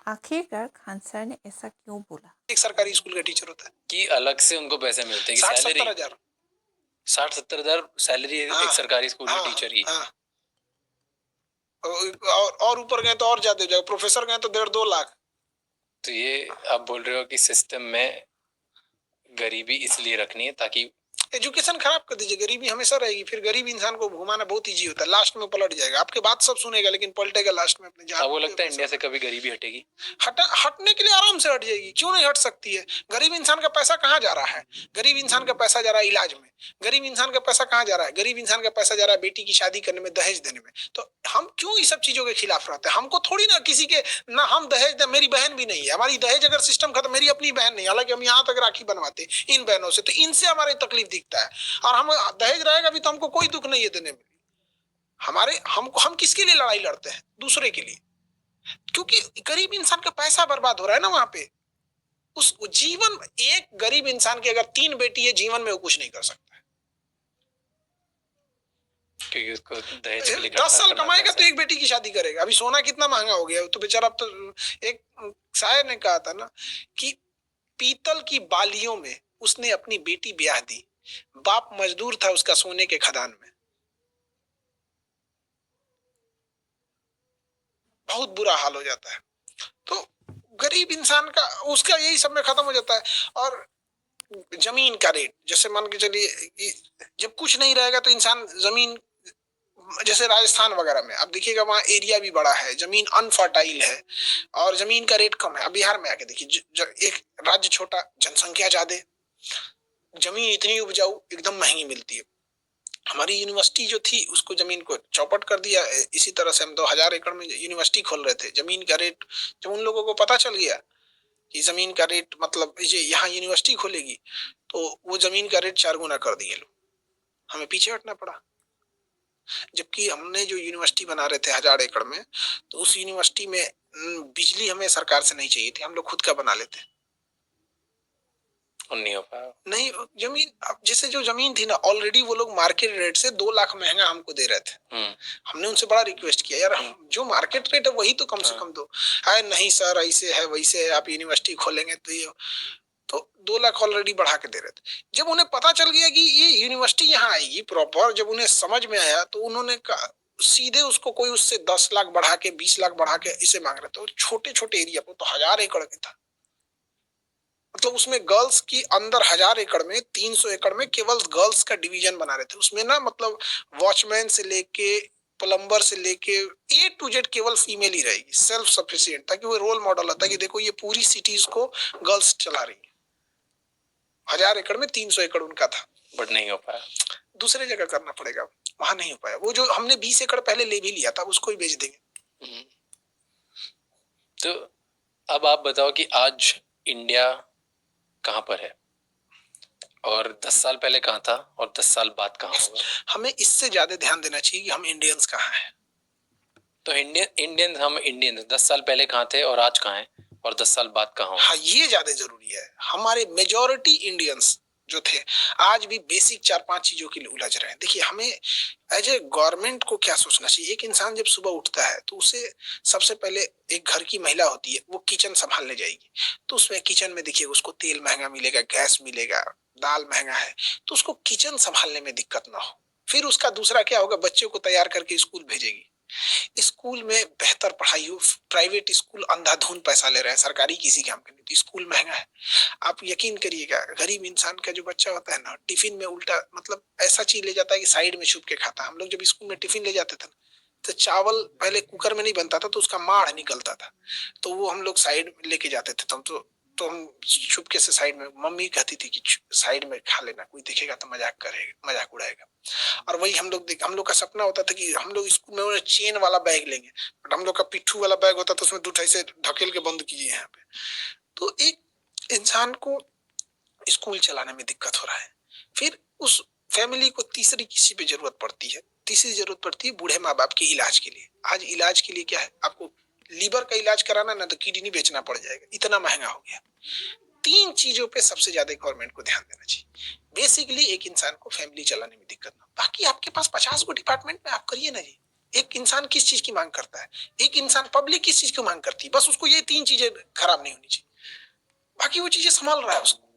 आखिरकार खान सर ने ऐसा क्यों बोला? एक सरकारी स्कूल का टीचर होता है कि अलग से उनको पैसे मिलते हैं कि 60-70 हजार 60-70 हजार सैलरी एक सरकारी स्कूल के टीचर की। और ऊपर गए तो और ज्यादा हो जाएगा, प्रोफेसर गए तो 1.5-2 लाख। तो ये आप बोल रहे हो कि सिस्टम में गरीबी इसलिए रखनी है ताकि एजुकेशन खराब कर दीजिए, गरीबी हमेशा रहेगी। फिर गरीब इंसान को घुमाना बहुत इजी होता है, लास्ट में पलट जाएगा। आपके बात सब सुनेगा लेकिन पलटेगा लास्ट में अपने जान। आपको लगता है इंडिया से कभी गरीबी हटेगी? हटने के लिए आराम से हट जाएगी, क्यों नहीं हट सकती है। गरीब इंसान का पैसा कहाँ जा रहा है? गरीब इंसान का पैसा जा रहा है इलाज में। गरीब इंसान का पैसा कहाँ जा रहा है? गरीब इंसान का पैसा जा रहा है बेटी की शादी करने में, दहेज देने में। तो हम क्यों इस सब चीजों के खिलाफ रहते हैं? हमको थोड़ी ना किसी के ना हम दहेज दे, मेरी बहन भी नहीं है, हमारी दहेज अगर सिस्टम खत्म, मेरी अपनी बहन नहीं, हालांकि हम यहाँ तक राखी बनवाते इन बहनों से, तो इनसे हमारी तकलीफ दिखता है। और हम दहेज रहेगा भी तो हमको कोई दुख नहीं है देने में। हम किसके लिए लड़ाई लड़ते हैं? दूसरे के लिए। क्योंकि गरीब इंसान का पैसा बर्बाद हो रहा है ना वहां पे। उस जीवन, एक गरीब इंसान की अगर 3 बेटी है, जीवन में वो कुछ नहीं कर सकता है। क्योंकि उसको दहेज के लिए 10 साल कमाएगा तो एक बेटी की शादी करेगा। अभी सोना कितना महंगा हो गया, तो बेचारा, अब तो एक शायर ने कहा था ना कि पीतल की बालियों में उसने अपनी बेटी ब्याह दी, बाप मजदूर था उसका सोने के खदान में। बहुत बुरा हाल हो जाता है। तो गरीब इंसान का, उसका यही सब में खत्म हो जाता है। और जमीन का रेट, जैसे मान के चलिए जब कुछ नहीं रहेगा तो इंसान जमीन, जैसे राजस्थान वगैरह में आप देखिएगा, वहाँ एरिया भी बड़ा है, जमीन अनफर्टाइल है और जमीन का रेट कम है। अब बिहार में आके देखिए, एक राज्य छोटा, जनसंख्या ज्यादा, जमीन इतनी उपजाऊ, एकदम महंगी मिलती है। हमारी यूनिवर्सिटी जो थी उसको जमीन को चौपट कर दिया। इसी तरह से हम 2000 एकड़ में यूनिवर्सिटी खोल रहे थे, जमीन का रेट जब उन लोगों को पता चल गया कि जमीन का रेट, मतलब ये यहाँ यूनिवर्सिटी खोलेगी, तो वो जमीन का रेट 4 गुना कर दिए लोग। हमें पीछे हटना पड़ा। जबकि हमने जो यूनिवर्सिटी बना रहे थे 1000 एकड़ में, तो उस यूनिवर्सिटी में बिजली हमें सरकार से नहीं चाहिए थी, हम लोग खुद का बना लेते। नहीं हो पाया। नहीं, जमीन, अब जैसे जो जमीन थी ना, ऑलरेडी वो लोग मार्केट रेट से 2 लाख महंगा हमको दे रहे थे। हमने उनसे बड़ा रिक्वेस्ट किया, यार जो मार्केट रेट है वही तो कम से कम दो। है नहीं सर, ऐसे है वैसे है, आप यूनिवर्सिटी खोलेंगे तो ये, तो 2 लाख ऑलरेडी बढ़ा के दे रहे थे। जब उन्हें पता चल गया कि ये यूनिवर्सिटी यहाँ आएगी प्रॉपर, जब उन्हें समझ में आया तो उन्होंने सीधे उसको कोई उससे 10 लाख बढ़ा के, 20 लाख बढ़ा के इसे मांग रहे थे। छोटे छोटे एरिया पे, तो 1000 एकड़ में था, मतलब उसमें गर्ल्स की अंदर 1000 एकड़ में 300 एकड़ में केवल गर्ल्स का डिवीजन बना रहे थे। उसमें ना, मतलब वॉचमैन से लेके प्लम्बर से लेके A to Z केवल फीमेल ही रहेगी, सेल्फ सफिशिएंट, ताकि वो रोल मॉडल होता है कि देखो ये पूरी सिटीज को गर्ल्स चला रही है। 1000 एकड़ में 300 एकड़ उनका था, बट नहीं हो पाया। दूसरे जगह करना पड़ेगा, वहां नहीं हो पाया। वो जो हमने 20 एकड़ पहले ले भी लिया था, उसको ही बेच देंगे। तो अब आप बताओ कि आज इंडिया कहां पर है और 10 साल पहले कहां था और 10 साल बाद कहां होगा? हमें इससे ज्यादा ध्यान देना चाहिए कि हम इंडियंस कहाँ हैं। तो हम इंडियन 10 साल पहले कहां थे और आज कहां हैं और 10 साल बाद कहां होंगे? हाँ, ये ज्यादा जरूरी है। हमारे मेजॉरिटी इंडियंस जो थे आज भी बेसिक 4-5 चीजों के लिए उलझ रहे हैं। देखिए, हमें एज ए गवर्नमेंट को क्या सोचना चाहिए। एक इंसान जब सुबह उठता है तो उसे सबसे पहले, एक घर की महिला होती है, वो किचन संभालने जाएगी, तो उसमें किचन में देखिए उसको तेल महंगा मिलेगा, गैस मिलेगा, दाल महंगा है, तो उसको किचन संभालने में दिक्कत ना हो। फिर उसका दूसरा क्या होगा, बच्चों को तैयार करके स्कूल भेजेगी, स्कूल में बेहतर पढ़ाई हो। प्राइवेट स्कूल अंधाधुंध पैसा ले रहे हैं, सरकारी किसी काम के नहीं, तो स्कूल महंगा है। आप यकीन करिएगा, गरीब इंसान का जो बच्चा होता है ना, टिफिन में उल्टा, मतलब ऐसा चीज ले जाता है कि साइड में छुप के खाता। हम लोग जब स्कूल में टिफिन ले जाते थे तो चावल पहले कुकर में नहीं बनता था, तो उसका माड़ निकलता था, तो वो हम लोग साइड में लेके जाते थे। तो हम चुपके से साइड में, मम्मी कहती थी कि साइड में खा लेना, कोई देखेगा तो मजाक करेगा, मजाक उड़ाएगा। और वही हम लोग का सपना होता था कि हम लोग स्कूल में चेन वाला बैग लेंगे, बट हम लोग का पिट्ठू वाला बैग होता था, उसमें 2 से ढकेल के बंद किए यहाँ पे। तो एक इंसान को स्कूल चलाने में दिक्कत हो रहा है। फिर उस फैमिली को तीसरी किसी पे जरूरत पड़ती है, तीसरी जरूरत पड़ती है बूढ़े माँ बाप के इलाज के लिए। आज इलाज के लिए क्या है, आपको लीवर का इलाज कराना ना, तो किडनी बेचना पड़ जाएगा, इतना महंगा हो गया। 3 चीजों पे सबसे ज्यादा गवर्नमेंट को ध्यान देना चाहिए। बेसिकली एक इंसान को फैमिली चलाने में दिक्कत ना, बाकी आपके पास 50 गो डिपार्टमेंट में आप करिए ना जी। एक इंसान किस चीज की मांग करता है, एक इंसान पब्लिक किस चीज की मांग करती है, बस उसको ये तीन चीजें खराब नहीं होनी चाहिए, बाकी वो चीजें संभाल रहा है उसको।